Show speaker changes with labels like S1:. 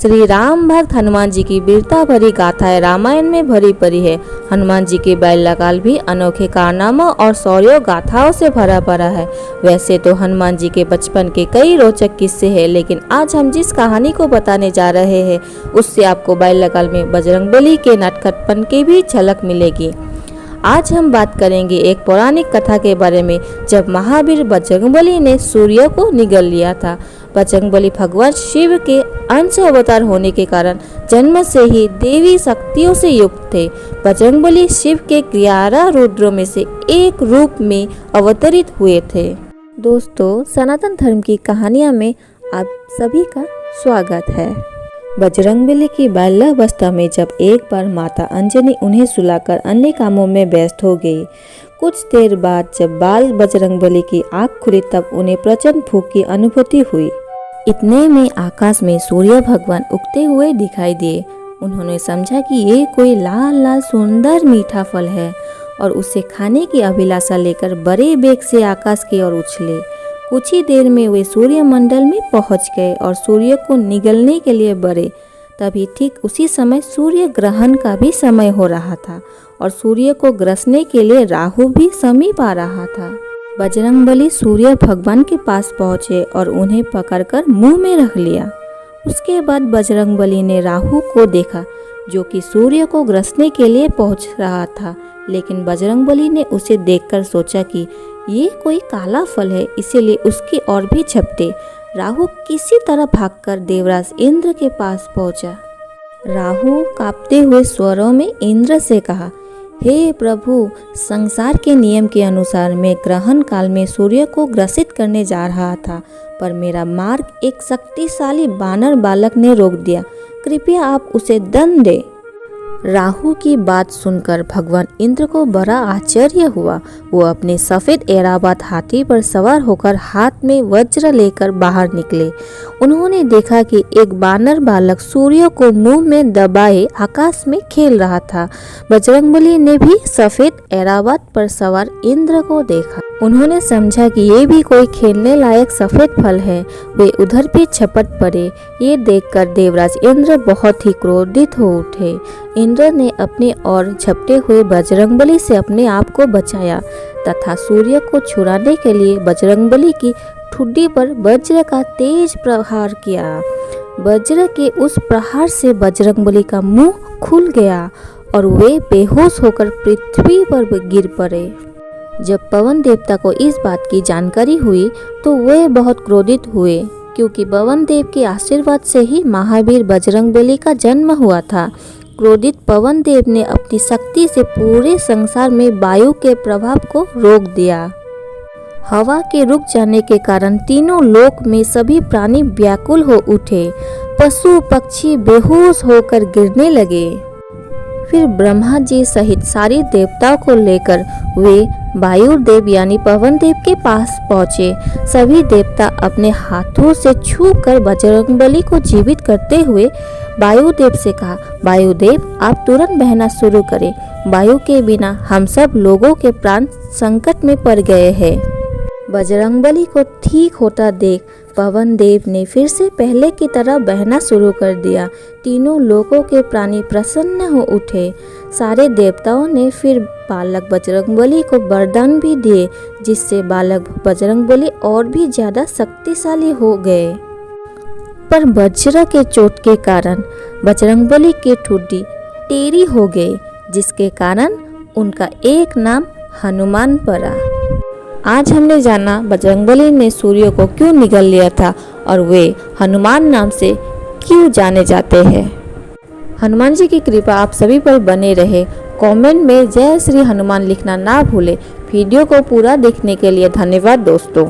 S1: श्री राम भक्त हनुमान जी की वीरता भरी गाथाएं रामायण में भरी पड़ी है। हनुमान जी के बाल्यकाल भी अनोखे कारनामों और शौर्य गाथाओं से भरा पड़ा है। वैसे तो हनुमान जी के बचपन के कई रोचक किस्से हैं, लेकिन आज हम जिस कहानी को बताने जा रहे हैं उससे आपको बाल्यकाल में बजरंगबली के नटखटपन की भी झलक मिलेगी। आज हम बात करेंगे एक पौराणिक कथा के बारे में, जब महावीर बजरंगबली ने सूर्य को निगल लिया था। बजरंगबली भगवान शिव के अंश अवतार होने के कारण जन्म से ही देवी शक्तियों से युक्त थे। बजरंगबली शिव के 11 रुद्रों में से एक रूप में अवतरित हुए थे। दोस्तों, सनातन धर्म की कहानियां में आप सभी का स्वागत है। बजरंगबली की बाल्यावस्था में जब एक बार माता अंजनी उन्हें सुलाकर अन्य कामों में व्यस्त हो गई। कुछ देर बाद जब बाल बजरंगबली की आँख खुली तब उन्हें प्रचंड भूख की अनुभूति हुई। इतने में आकाश में सूर्य भगवान उगते हुए दिखाई दिए। उन्होंने समझा कि ये कोई लाल लाल सुंदर मीठा फल है और उसे खाने की अभिलाषा लेकर बड़े वेग से आकाश की ओर उछले। कुछ ही देर में वे सूर्य मंडल में पहुंच गए और सूर्य को निगलने के लिए बढ़े। तभी ठीक उसी समय सूर्य ग्रहण का भी समय हो रहा था और सूर्य को ग्रसने के लिए राहु भी समीप आ रहा था। बजरंगबली सूर्य भगवान के पास पहुंचे और उन्हें पकड़कर मुंह में रख लिया। उसके बाद बजरंगबली ने राहु को देखा, जो कि सूर्य को ग्रसने के लिए पहुंच रहा था। लेकिन बजरंगबली ने उसे देखकर सोचा कि ये कोई काला फल है, इसीलिए उसकी ओर भी झपटे। राहु किसी तरह भागकर देवराज इंद्र के पास पहुंचा। राहु कांपते हुए स्वरों में इंद्र से कहा, हे प्रभु, संसार के नियम के अनुसार मैं ग्रहण काल में सूर्य को ग्रसित करने जा रहा था, पर मेरा मार्ग एक शक्तिशाली बानर बालक ने रोक दिया। कृपया आप उसे दंड दें। राहु की बात सुनकर भगवान इंद्र को बड़ा आश्चर्य हुआ। वो अपने सफ़ेद ऐरावत हाथी पर सवार होकर हाथ में वज्र लेकर बाहर निकले। उन्होंने देखा कि एक बानर बालक सूर्य को मुंह में दबाए आकाश में खेल रहा था। बजरंगबली ने भी सफ़ेद ऐरावत पर सवार इंद्र को देखा। उन्होंने समझा कि ये भी कोई खेलने लायक सफ़ेद फल है। वे उधर भी झपट पड़े। ये देखकर देवराज इंद्र बहुत ही क्रोधित हो उठे। इंद्र ने अपनी ओर झपटे हुए बजरंगबली से अपने आप को बचाया तथा सूर्य को छुड़ाने के लिए बजरंगबली की ठुड्डी पर वज्र का तेज प्रहार किया। वज्र के उस प्रहार से बजरंगबली का मुंह खुल गया और वे बेहोश होकर पृथ्वी पर गिर पड़े। जब पवन देवता को इस बात की जानकारी हुई तो वे बहुत क्रोधित हुए, क्योंकि पवन देव के आशीर्वाद से ही महावीर बजरंगबली का जन्म हुआ था। क्रोधित पवन देव ने अपनी शक्ति से पूरे संसार में वायु के प्रभाव को रोक दिया। हवा के रुक जाने के कारण तीनों लोक में सभी प्राणी व्याकुल हो उठे। पशु पक्षी बेहोश होकर गिरने लगे। फिर ब्रह्मा जी सहित सारी देवताओं को लेकर वे वायुदेव यानी पवन देव के पास पहुँचे। सभी देवता अपने हाथों से छूकर बजरंगबली को जीवित करते हुए वायुदेव से कहा, वायुदेव आप तुरंत बहना शुरू करें। वायु के बिना हम सब लोगों के प्राण संकट में पड़ गए हैं। बजरंगबली को ठीक होता देख पवन देव ने फिर से पहले की तरह बहना शुरू कर दिया। तीनों लोगों के प्राणी प्रसन्न हो उठे। सारे देवताओं ने फिर बालक बजरंगबली को वरदान भी दिए, जिससे बालक बजरंगबली और भी ज्यादा शक्तिशाली हो गए। पर वज्र के चोट के कारण बजरंगबली की ठुड्डी टेढ़ी हो गई, जिसके कारण उनका एक नाम हनुमान पड़ा। आज हमने जाना बजरंगबली ने सूर्य को क्यों निगल लिया था और वे हनुमान नाम से क्यों जाने जाते हैं। हनुमान जी की कृपा आप सभी पर बने रहे। कमेंट में जय श्री हनुमान लिखना ना भूले। वीडियो को पूरा देखने के लिए धन्यवाद दोस्तों।